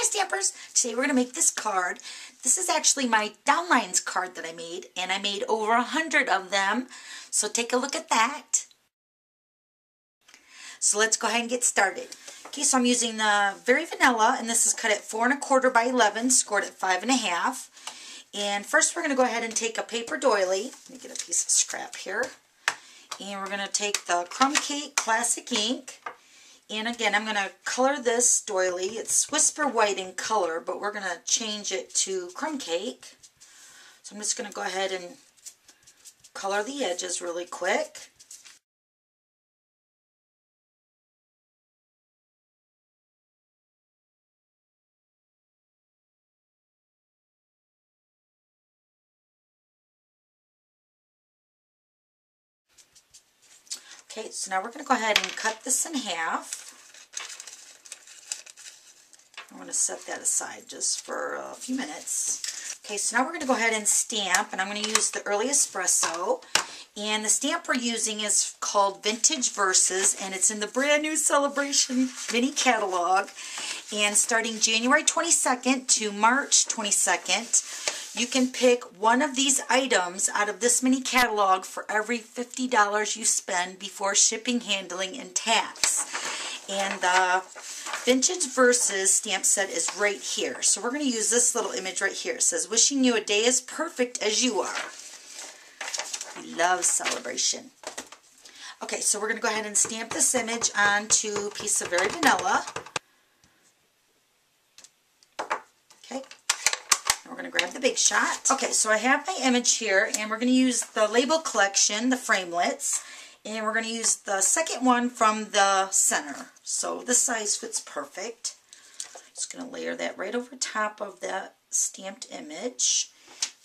Stampers! Today we're going to make this card. This is actually my downlines card that I made, and I made over 100 of them. So take a look at that. So let's go ahead and get started. Okay, so I'm using the Very Vanilla, and this is cut at 4 1/4 by 11, scored at 5 1/2. And first we're going to go ahead and take a paper doily. Let me get a piece of scrap here. And we're going to take the Crumb Cake Classic ink. And again, I'm going to color this doily. It's Whisper White in color, but we're going to change it to Crumb Cake. So I'm just going to go ahead and color the edges really quick. Okay, so now we're going to go ahead and cut this in half. I'm going to set that aside just for a few minutes. Okay, so now we're going to go ahead and stamp, and I'm going to use the Early Espresso. And the stamp we're using is called Vintage Verses, and it's in the brand new Sale-a-Bration mini catalog. And starting January 22nd to March 22nd, you can pick one of these items out of this mini catalog for every $50 you spend before shipping, handling, and tax. And the Vintage Verses stamp set is right here. So we're going to use this little image right here. It says, "Wishing you a day as perfect as you are." We love Sale-a-Bration. Okay, so we're going to go ahead and stamp this image onto a piece of Very Vanilla. Okay. We're going to grab the Big Shot. Okay, so I have my image here, and we're going to use the Label Collection, the framelits, and we're going to use the second one from the center. So this size fits perfect. Just going to layer that right over top of that stamped image.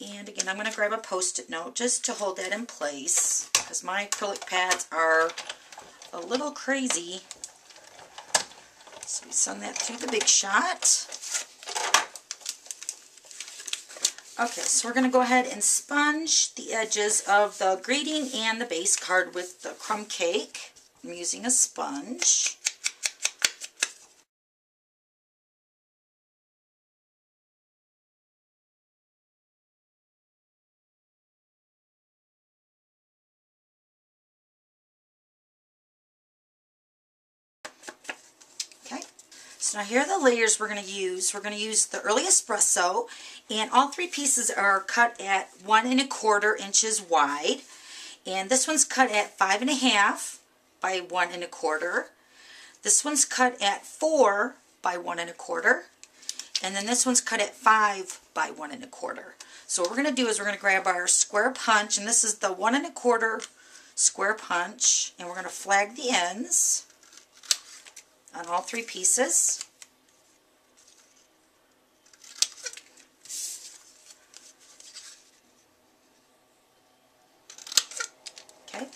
And again, I'm going to grab a Post-it note just to hold that in place, because my acrylic pads are a little crazy. So we send that through the Big Shot. Okay, so we're going to go ahead and sponge the edges of the greeting and the base card with the Crumb Cake. I'm using a sponge. Okay, so now here are the layers we're going to use. We're going to use the Early Espresso, and all three pieces are cut at 1 1/4 inches wide. And this one's cut at 5 1/2 by 1 1/4. This one's cut at 4 by 1 1/4. And then this one's cut at 5 by 1 1/4. So what we're going to do is we're going to grab our square punch, and this is the 1 1/4 square punch, and we're going to flag the ends on all three pieces. Okay,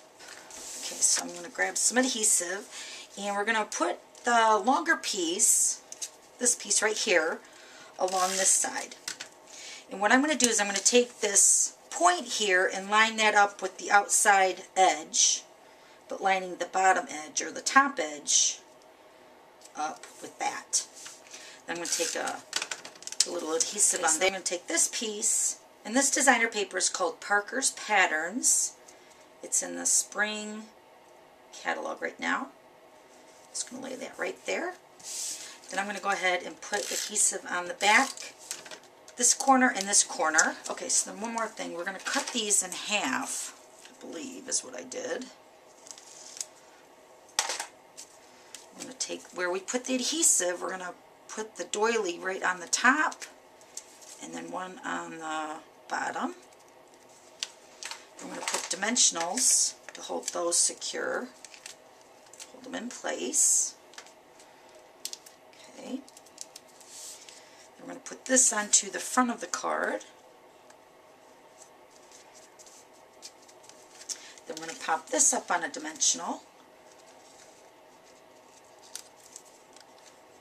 so I'm going to grab some adhesive, and we're going to put the longer piece, this piece right here, along this side. And what I'm going to do is I'm going to take this point here and line that up with the outside edge, but lining the bottom edge or the top edge up with that. Then I'm going to take a little adhesive on there. I'm going to take this piece, and this designer paper is called Parker's Patterns. It's in the spring catalog right now. Just going to lay that right there. Then I'm going to go ahead and put adhesive on the back, this corner and this corner. Okay, so then one more thing. We're going to cut these in half, I believe is what I did. I'm going to take where we put the adhesive, we're going to put the doily right on the top and then one on the bottom. I'm going to put dimensionals to hold those secure, hold them in place. Okay. I'm going to put this onto the front of the card. Then I'm going to pop this up on a dimensional.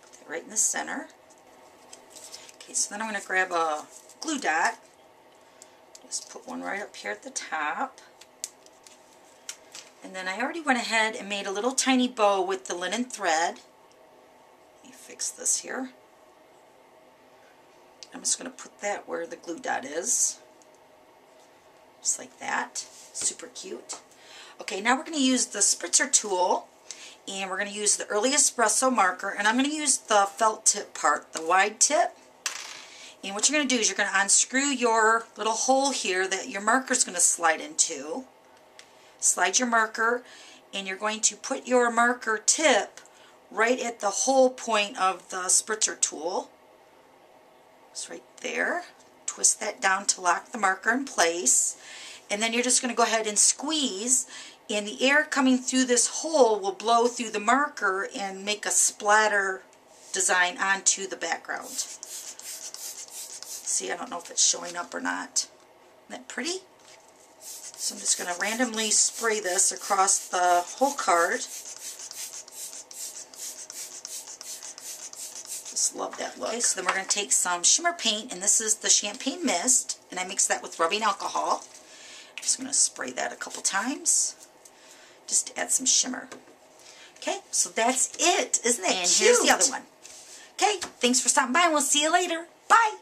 Put that right in the center. Okay, so then I'm going to grab a glue dot. Just put one right up here at the top. And then I already went ahead and made a little tiny bow with the linen thread. Let me fix this here. I'm just going to put that where the glue dot is. Just like that. Super cute. Okay, now we're going to use the spritzer tool, and we're going to use the Early Espresso marker, and I'm going to use the felt tip part, the wide tip. And what you're going to do is you're going to unscrew your little hole here that your marker is going to slide into. Slide your marker, and you're going to put your marker tip right at the hole point of the spritzer tool. It's right there. Twist that down to lock the marker in place. And then you're just going to go ahead and squeeze, and the air coming through this hole will blow through the marker and make a splatter design onto the background. See, I don't know if it's showing up or not. Isn't that pretty? So I'm just going to randomly spray this across the whole card. Just love that look. Okay, so then we're going to take some shimmer paint, and this is the Champagne Mist, and I mix that with rubbing alcohol. I'm just going to spray that a couple times just to add some shimmer. Okay, so that's it. Isn't that cute? And here's the other one. Okay, thanks for stopping by, and we'll see you later. Bye!